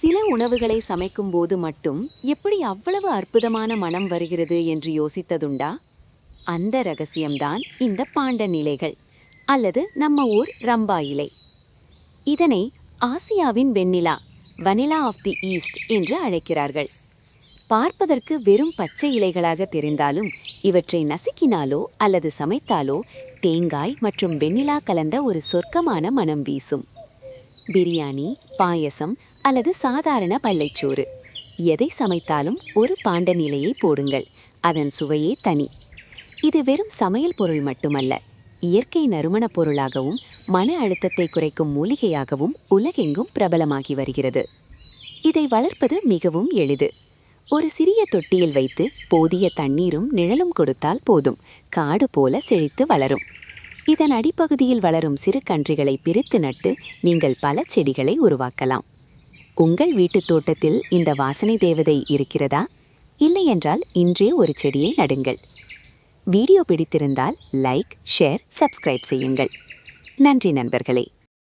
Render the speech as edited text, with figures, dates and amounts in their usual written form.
சில உணவுகளை சமைக்கும்போது மட்டும் எப்படி அவ்வளவு அற்புதமான மனம் வருகிறது என்று யோசித்ததுண்டா? அந்த ரகசியம்தான் இந்த பாண்டன் இலைகள், அல்லது நம்ம ஊர் ரம்பா இலை. இதனை ஆசியாவின் வெண்ணிலா, வனிலா ஆஃப் தி ஈஸ்ட் என்று அழைக்கிறார்கள். பார்ப்பதற்கு வெறும் பச்சை இலைகளாக தெரிந்தாலும் இவற்றை நசுக்கினாலோ அல்லது சமைத்தாலோ தேங்காய் மற்றும் வெண்ணிலா கலந்த ஒரு சொர்க்கமான மனம் வீசும். பிரியாணி, பாயசம் அல்லது சாதாரண பல்லைச்சோறு, எதை சமைத்தாலும் ஒரு பாண்டன் இலையை போடுங்கள், அதன் சுவையே தனி. இது வெறும் சமையல் பொருள் மட்டுமல்ல, இயற்கை நறுமணப் பொருளாகவும் மன அழுத்தத்தை குறைக்கும் மூலிகையாகவும் உலகெங்கும் பிரபலமாகி வருகிறது. இதை வளர்ப்பது மிகவும் எளிது. ஒரு சிறிய தொட்டியில் வைத்து போதிய தண்ணீரும் நிழலும் கொடுத்தால் போதும், காடு போல செழித்து வளரும். இதன் அடிப்பகுதியில் வளரும் சிறு கன்றுகளை பிரித்து நட்டு நீங்கள் பல செடிகளை உருவாக்கலாம். உங்கள் வீட்டுத் தோட்டத்தில் இந்த வாசனை தேவதை இருக்கிறதா? இல்லையென்றால் இன்றே ஒரு செடியை நடுங்கள். வீடியோ பிடித்திருந்தால் லைக், ஷேர், சப்ஸ்கிரைப் செய்யுங்கள். நன்றி நண்பர்களே.